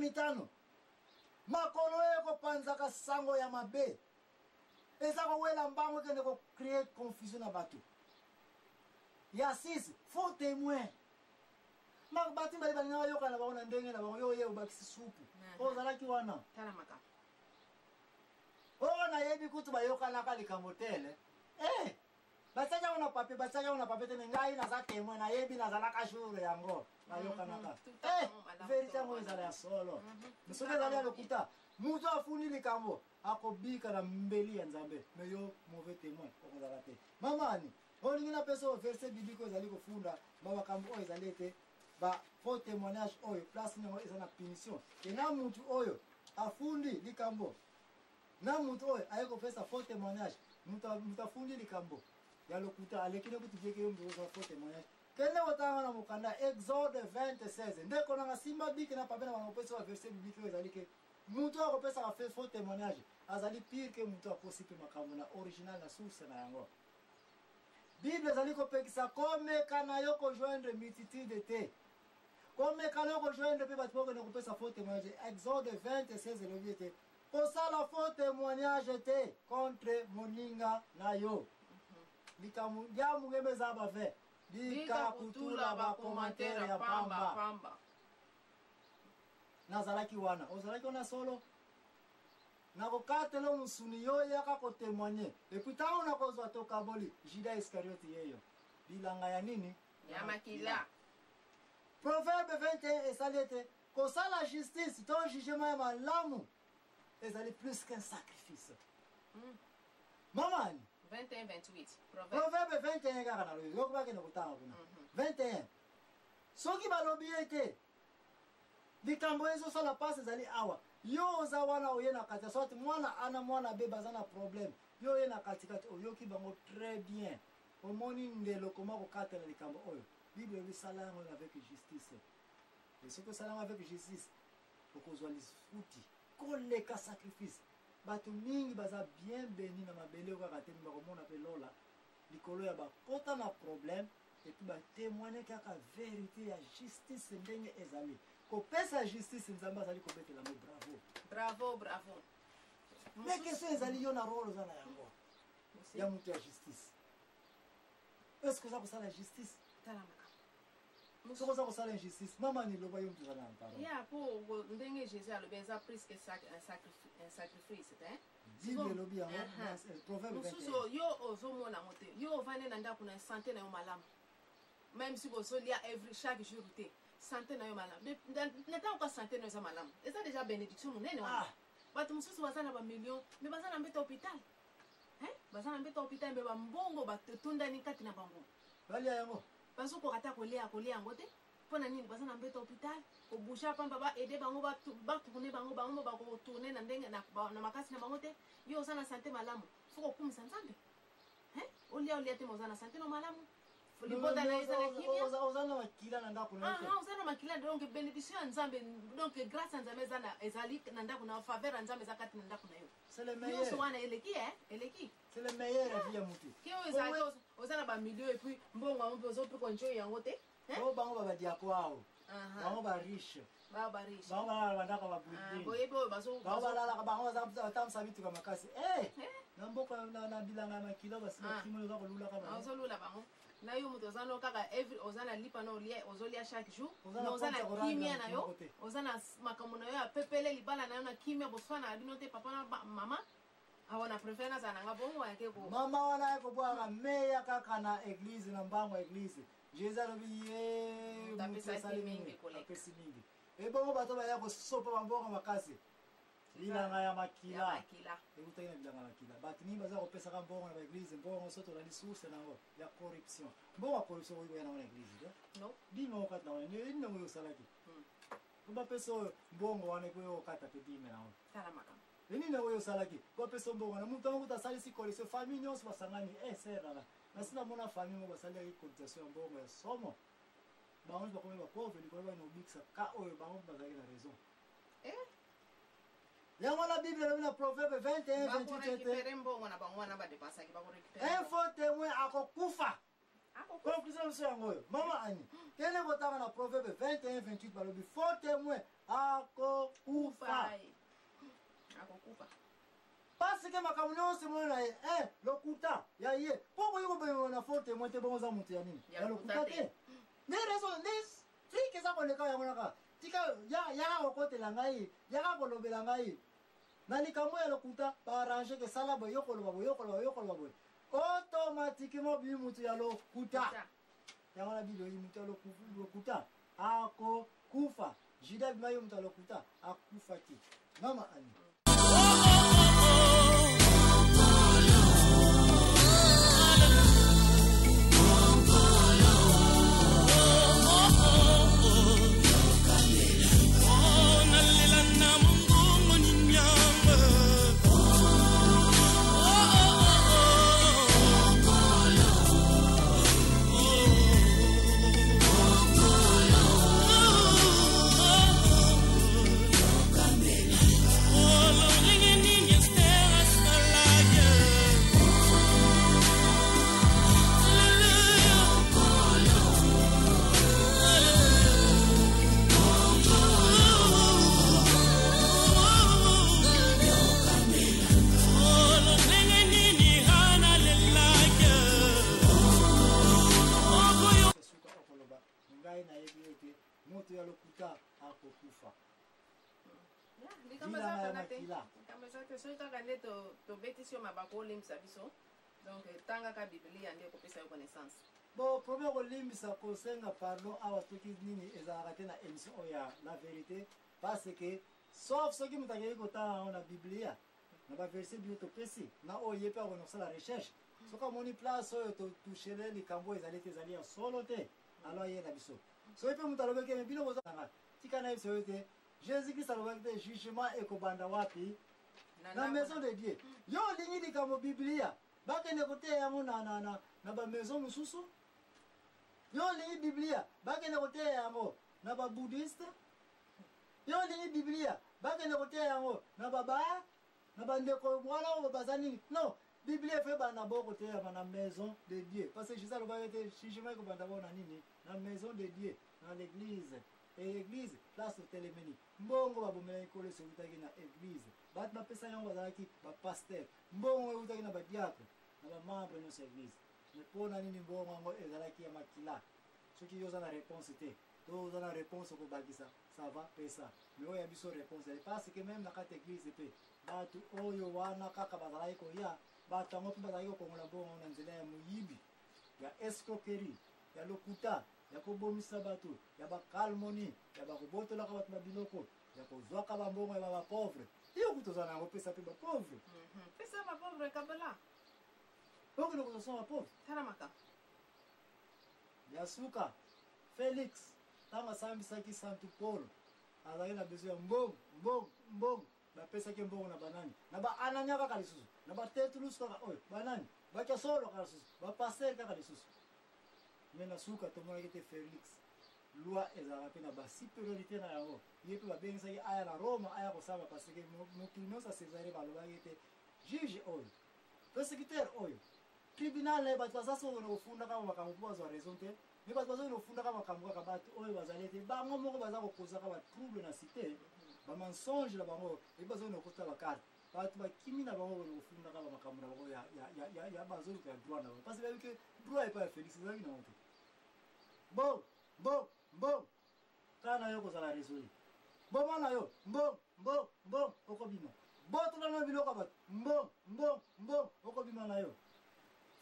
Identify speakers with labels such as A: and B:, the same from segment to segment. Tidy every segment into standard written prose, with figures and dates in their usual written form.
A: mitano makolo eko panzaka sango ya mabe eza ko wela mbango kende ko créer confusion na bato ya 6 faux témoin mak bati bali bali na yoka na baona ndenge na bango yo ye ubakisi supu ozalaki wana
B: tala maka
A: ona yebi kutu bayoka na kali kamotele batsaja una pape tene ngai na za témoin na yebi na zala ka jour yango bayoka na ka vérité mo ezala ya solo musoke zali alokuta mutu afuni likambo akobika na mbeli ya nzambe me yo mauvais témoin okozala te mamani olingi na peso verset biblique ezali kofunda makambo oyo ezali ete ba faux témoignage oyo place nango eza na punition e na mutu oyo afundi likambo na mutu oyo aye kopesa faux témoignage mutu afundi likambo ya lokuta alekile kuti jeke yo mtu oza faux témoignage kende otanga na mokanda Exode 20:16 ndeko nanga simba biki na pape na banopesa wa verset biblique oyo ezali ke mutu akopesa faux témoignage azali pire ke mutu akosi pe makambo na original na source na yango Bible ezali kopekisa komeka na yo kojoindre multitude te komeka na yo kojoindre pe bato bokende kopesa faux témoignage Exode 20:16 elobi ete kosala faux témoignage te contre moninga na yo likambo ya mungeme eza bave likakutula bakomantere ya pamba nazalaki wana ozalaki wana solo nakokatela musuni yo yaka kotémoigner epuis ntango nakozwa tokaboli Juda Iscariote yeyo bilanga ya nini
B: ya makila
A: Proverbe 21 esali ete kosala justice to jugement ya malamu ezali plus qu'un sacrifice mamani
B: 21-28
A: Proverbe 21 kaka na loyo yokobakende kotanga kuna 21 soki balobi ete likambo ezosala pasi ezali awa yo oza wana oye na kati soki mwana ana mwana be baza na problème yo oye na katikati oyoki bango très bien omoni ndelo koma kokatela likambo oyo Bible ebisala yango avec justice et soki osala yango avec justice okozwa lisuti koleka sacrifice bato mingi baza bien béni na mabele kaka te bakomona mpe lola likolo ya bakota na problème epuis batémoigne kaka vérité ya justice ndenge ezali kopesa justice nzambe azali kobetela mo bravo me question ezali yo na role oza na yango ya moto ya justice est ce que oza kosala justice soki oza kosala injustice mama niloba yo moto oza na mparo
B: ya po ndenge jésus alobi eza plus que un sacrifice te
A: bible elobi yango proverbe
B: mosusu yo ozomona ngo te yo ovandi na ndako na santé na yo malamu même si bozolia chaque jour te santé na yo malamu ntango ka santé na yo eza malamu eza déjà bénédiction monene wana bato mosusu baza na bamillion me baza na mbeta hôpital baza na mbeta hôpital me bambongo batondani kati na bango
A: balia yango
B: bazokoka ta kolia yango te mpona nini baza na mbeta hôpital kobusha pamba baede bango batourne bango bakotourne na ndenge na makasi na bango te yo oza na santé malamu fo kokumisa nzambe olia te ma oza na santé no malamu libota na eza na kimia
A: oza na makila na ndako na yo
B: oza na makila donc bénédiction ya nzambe donc grâce ya nzambe ezali na ndako na faveur ya nzambe eza kati na ndako na yo
A: c'est le meilleur
B: nyonso wana eleki
A: c'est le meilleur ya vie ya mutu
B: ke oyo ezalaki oza na bamilio epuis mbongo yango mpe ozopi konjoy yango te
A: o bango babadiako awo bango bariche bango balala bandako babuilding bango batambusa mituka makasi na mboka na bilanga ya makila basimakimo oza kolulaka
B: ozolula bango na yo moto oza no kaka oza na lipa na ozolia chaque jour oza na kimia na yo oza na makambo na yo ya pepele libala na yo na kimia boswana na bino te papa na mama awa na préfère nazala nanga bongo yake ko
A: mama wana ye kobwaka meya kaka na église na mbango église jésus alobi ye apesi mingi ebongo bato baya kosopa bambongo makasi bilanga ya makila ekutaki na bilanga ya makila bato mingi baza kopesaka mbongo na baeglise mbongo so tolandi source nango ya corruption mbongo ya corruption oyo nango na église dime okati nango nini nango oyo osalaki bapesa oyo mbongo wana ekoyo okata mpe dime nango nini oyo osalaki bapesa mbongo na mutu ango asalisi corruption famille nyonso basangani serala nasi namona famille mo basaliaki cotisation ya mbongo ya somo bango nyonso bakomi bapauvre likolo banobikisa ka oyo bango bazalaki na raison yango na bible elobi na proverbe 21:28 un faux témoin akokufa conclusion biso yango oyo mama ani kende kotanga na proverbe 21:28 balobi faux témoin verité makambo nyonso mona ye lokuta ya ye po koyiko be na faux témoin te bonza mutu ya nini ya lokuta te ne raison this trike za koleka yango naka tika ya okotela ngai ya kolobela ngai na likambo ya lokuta ba arranger ke sala boyo koloba boyo automatiquement bi mutu ya lokuta yango na bilo yi mutu ya lokuta ako kufa jida bimayo mutu ya lokuta akufa ki mama ani moto ya lokuta akokufa
B: soki kaka nde tobetisi yo mabako olimbisa biso donc tangaka biblia nde kopesa yo connaissance
A: bon premier kolimbisa kosenga pardon awa toki nini ezalaka te na émission oyo ya la vérité parce que sauf soki moto akei kotala yango na biblia na baverset bio topesi na oyo ye mpe akona kosala recherche soki amoni place oyo totushele likambo ezali te ezali ya solo te alo ye na biso soki mpe moto alobaki me bino kozanga tika na yebisa oyo te jésus christ alobaki te jugement ekobanda wapi na maison de dieu yo olingi likambo biblia bakende koteya yango na bamaison mosusu yo olingi biblia bakende koteya yango na babouddhiste yo olingi biblia bakende koteya yango na babaya na bandeko wana oyo baza nini non biblia efe banda bo koteyama na maison de dieu parce que jésus alobaki te jugement ekobanda bo na nini na maison de dieu na l'église et l'église place otelemeni mbongo babomela ekolo esoutaki na église bato bapesa yango bazalaki bapaster mbongo eutaki na badiacre na bamembre nyonso ya église me mpona nini mbongo yango ezalaki ya makila soki yo oza na réponse te to oza na réponse okobakisa sava pesa me oyo ya biso réponse ele parce que même na kati église mpe bato oyo wana kaka bazalaki koya bato yango mpe bazalaki kokongola mbongo na nzela ya moyibi ya escroquerie ya lokuta ya kobomisa bato ya bakalmoni ya bakobotelaka bato babiloko ya kozwaka bambongo ya bapauvre iyo kutozala yango pesa mpe bapauvre
B: pesa bapauvre kabala
A: okende kozosoma bapauvre
B: talamaka
A: ya suka félix ntango asambisaki santu paul azalaki na besoin ya mbongo bapesaki mbongo na banani na baanania kaka lisusu na batetulus kaka oyo banani bakesolo kaka lisusu bapaster kaka lisusu me na suka tomonaki te félix loi ezalaka mpe na basupériorité na yango ye mpe babengisaki aya na rome aya kosala parce que mokili nyonso ya césare balobaki te juge oyo persécuteur oyo tribunal na ye bato baza sokona kofunda kaka makambo mpo bazwa raison te me bato bazokende kofunda kaka makambo kaka bato oyo bazali te bango moko baza kokozaka batrouble na cité bamensonge na bango ebi bazokende kokota bakarte bato bakimi na bango kone kofunda kaka makambo na bango ya bazoluka ya droit na bango parce bayebi ke droit epa ya félix ezalaki nango te mbong kaka na yo kozala résolu mboma na yo mbong okobima botola na biloko ya bato mbong okobima na yo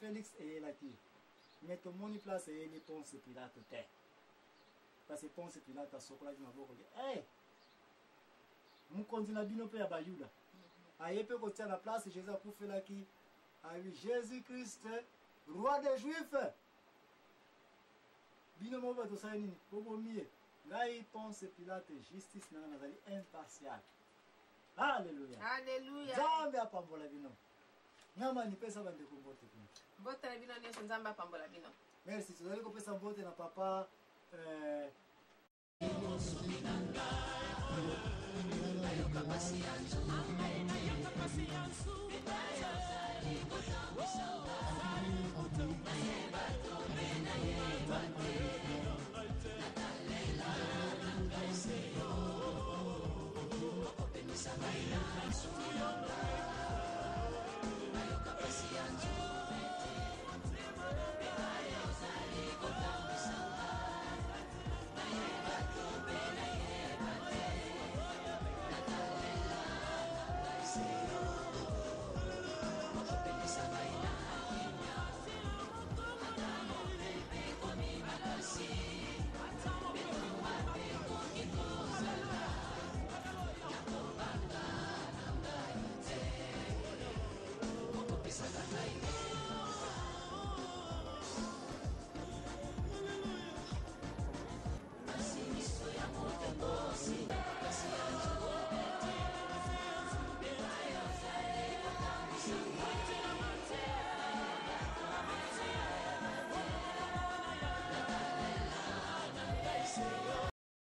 A: félix eyelaki me tomoni place eyeli ponce pilate te parce ponce pilate asokolaki maboko ke mokonzi na bino mpe ya bayuda aye mpe kotia na place jésus akufelaki ayebi jésus christ roi des juifs bino moko bato osali nini bobomi ye ngai ponce pilate justice nanga nazali impartial alleluya nzambe apambola bino nyama nipesa bandeko mbote kuna
B: mbote na bino nyonso nzambe apambola bino
A: merci tozali kopesa mbote na papa